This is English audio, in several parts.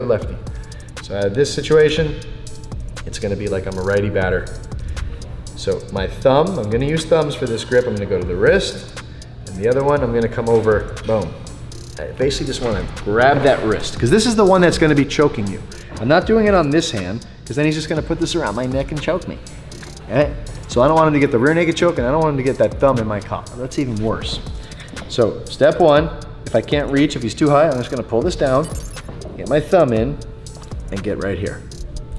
lefty. So out of this situation, it's gonna be like I'm a righty batter. So my thumb, I'm gonna use thumbs for this grip. I'm gonna go to the wrist, and the other one, I'm gonna come over, boom. I basically just wanna grab that wrist, because this is the one that's gonna be choking you. I'm not doing it on this hand, because then he's just gonna put this around my neck and choke me. Okay? So I don't want him to get the rear naked choke, and I don't want him to get that thumb in my collar. That's even worse. So step one, if I can't reach, if he's too high, I'm just gonna pull this down, get my thumb in, and get right here.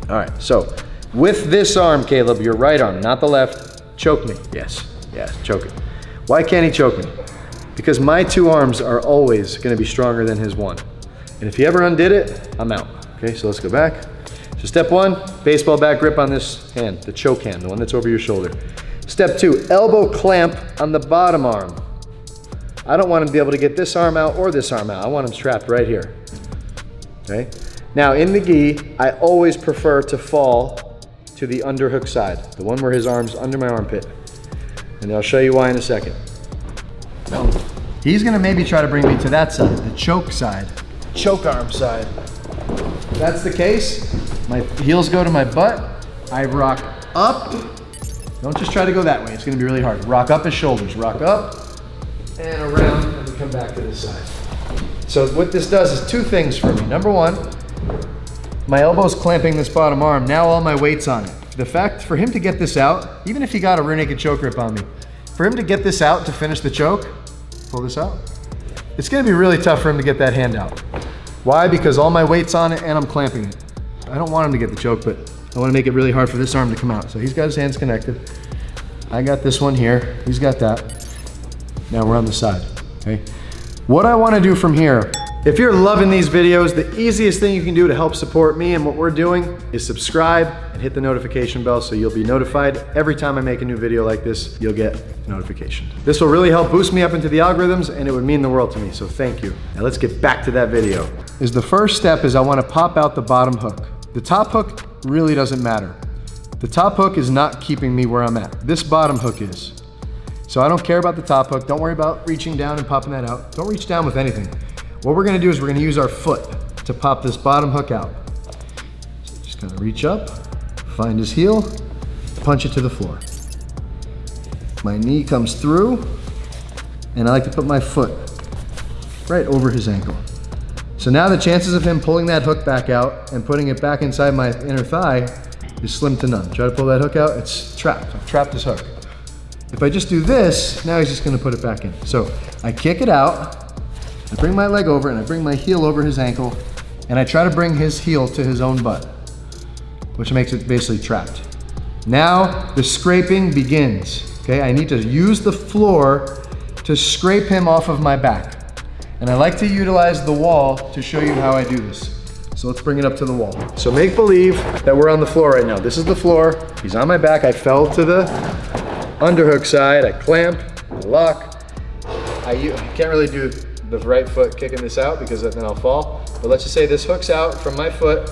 All right, so with this arm, Caleb, your right arm, not the left, choke me. Yes, choke it. Why can't he choke me? Because my two arms are always gonna be stronger than his one. And if he ever undid it, I'm out. Okay, so let's go back. So step one, baseball bat grip on this hand, the choke hand, the one that's over your shoulder. Step two, elbow clamp on the bottom arm. I don't want him to be able to get this arm out or this arm out. I want him trapped right here, okay? Now in the gi, I always prefer to fall to the underhook side, the one where his arm's under my armpit. And I'll show you why in a second. No. He's gonna maybe try to bring me to that side, the choke side, choke arm side. If that's the case, my heels go to my butt, I rock up. Don't just try to go that way, it's gonna be really hard. Rock up his shoulders, rock up and around, and we come back to this side. So what this does is two things for me. Number one, my elbow's clamping this bottom arm, now all my weight's on it. The fact for him to get this out, even if he got a rear naked choke grip on me, for him to get this out to finish the choke, pull this out, it's gonna be really tough for him to get that hand out. Why? Because all my weight's on it and I'm clamping it. I don't want him to get the choke, but I wanna make it really hard for this arm to come out. So he's got his hands connected. I got this one here, he's got that. Now we're on the side, okay? What I wanna do from here, if you're loving these videos, the easiest thing you can do to help support me and what we're doing is subscribe and hit the notification bell so you'll be notified every time I make a new video like this, you'll get notification. This will really help boost me up into the algorithms and it would mean the world to me, so thank you. Now let's get back to that video. The first step is I wanna pop out the bottom hook. The top hook really doesn't matter. The top hook is not keeping me where I'm at. This bottom hook is. So I don't care about the top hook. Don't worry about reaching down and popping that out. Don't reach down with anything. What we're gonna do is we're gonna use our foot to pop this bottom hook out. So just kind of reach up, find his heel, punch it to the floor. My knee comes through, and I like to put my foot right over his ankle. So now the chances of him pulling that hook back out and putting it back inside my inner thigh is slim to none. Try to pull that hook out, it's trapped. I've trapped his hook. If I just do this, now he's just gonna put it back in. So I kick it out, I bring my leg over and I bring my heel over his ankle and I try to bring his heel to his own butt, which makes it basically trapped. Now the scraping begins, okay? I need to use the floor to scrape him off of my back. And I like to utilize the wall to show you how I do this. So let's bring it up to the wall. So make believe that we're on the floor right now. This is the floor, he's on my back, I fell to the underhook side, I clamp, I lock. I can't really do the right foot kicking this out because then I'll fall. But let's just say this hook's out from my foot,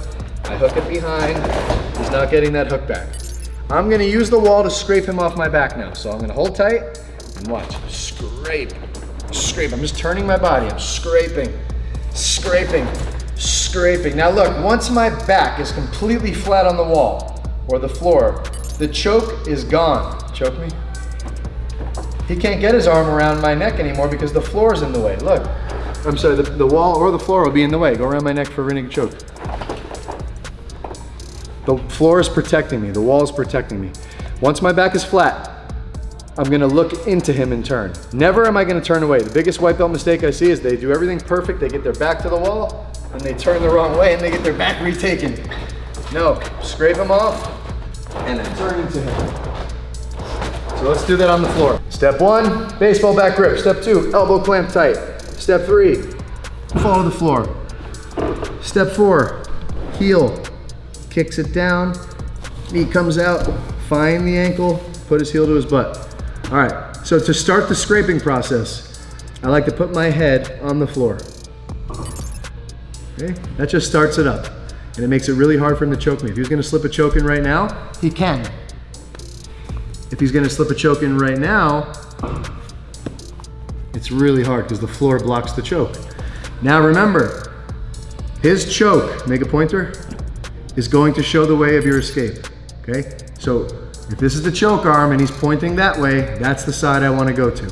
I hook it behind, he's not getting that hook back. I'm gonna use the wall to scrape him off my back now. So I'm gonna hold tight and watch, scrape, scrape. I'm just turning my body, I'm scraping, scraping, scraping. Now look, once my back is completely flat on the wall or the floor, the choke is gone. Choke me. He can't get his arm around my neck anymore because the floor is in the way. Look, I'm sorry, the wall or the floor will be in the way. Go around my neck for a rear naked choke. The floor is protecting me, the wall is protecting me. Once my back is flat, I'm gonna look into him and turn. Never am I gonna turn away. The biggest white belt mistake I see is they do everything perfect, they get their back to the wall, and they turn the wrong way and they get their back retaken. No, scrape him off, and then turn into him. So let's do that on the floor. Step one, baseball bat grip. Step two, elbow clamp tight. Step three, fall to the floor. Step four, heel, kicks it down, knee comes out, find the ankle, put his heel to his butt. All right, so to start the scraping process, I like to put my head on the floor. Okay, that just starts it up. And it makes it really hard for him to choke me. If he was gonna slip a choke in right now, he can. If he's gonna slip a choke in right now, it's really hard because the floor blocks the choke. Now remember, His choke, make a pointer, is going to show the way of your escape, okay? So if this is the choke arm and he's pointing that way, that's the side I want to go to.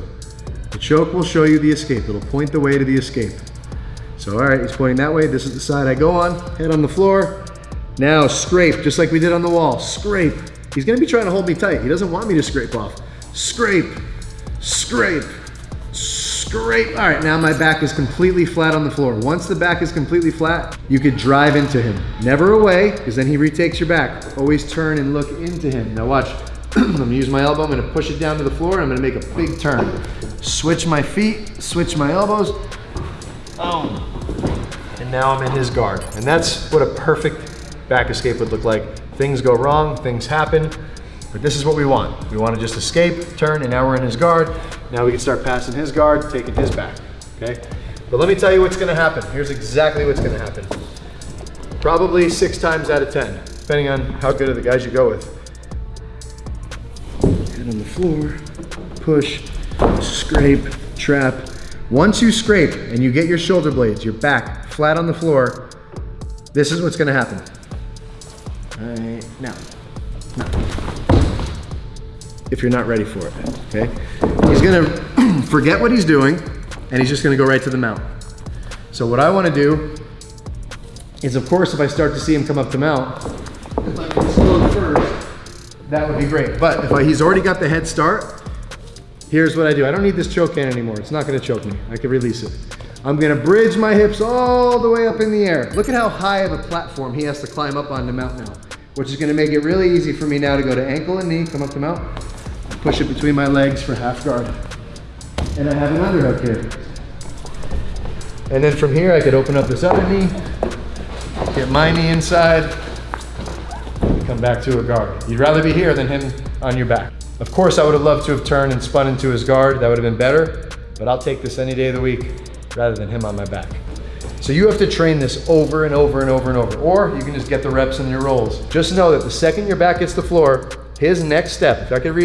The choke will show you the escape. It'll point the way to the escape. So all right, he's pointing that way. This is the side I go on, head on the floor. Now scrape, just like we did on the wall, scrape. He's gonna be trying to hold me tight. He doesn't want me to scrape off. Scrape, scrape, scrape. All right, now my back is completely flat on the floor. Once the back is completely flat, you could drive into him. Never away, because then he retakes your back. Always turn and look into him. Now watch, I'm gonna use my elbow, I'm gonna push it down to the floor, and I'm gonna make a big turn. Switch my feet, switch my elbows. Boom. And now I'm in his guard. And that's what a perfect back escape would look like. Things go wrong, things happen, but this is what we want. We want to just escape, turn, and now we're in his guard. Now we can start passing his guard, taking his back, okay? But let me tell you what's gonna happen. Here's exactly what's gonna happen. Probably 6 times out of 10, depending on how good are the guys you go with. Head on the floor, push, scrape, trap. Once you scrape and you get your shoulder blades, your back flat on the floor, this is what's gonna happen. All right, now. If you're not ready for it, okay? He's gonna forget what he's doing and he's just gonna go right to the mount. So what I wanna do is, of course, if I start to see him come up to mount, if I can slow first, that would be great. But if he's already got the head start, here's what I do. I don't need this choke hand anymore. It's not gonna choke me. I can release it. I'm gonna bridge my hips all the way up in the air. Look at how high of a platform he has to climb up on to mount now, which is gonna make it really easy for me now to go to ankle and knee, come up to mount, push it between my legs for half guard. And I have an underhook here. And then from here, I could open up this other knee, get my knee inside, and come back to a guard. You'd rather be here than him on your back. Of course, I would have loved to have turned and spun into his guard. That would have been better, but I'll take this any day of the week rather than him on my back. So you have to train this over and over and over and over, or you can just get the reps in your rolls. Just know that the second your back hits the floor, his next step, if I could read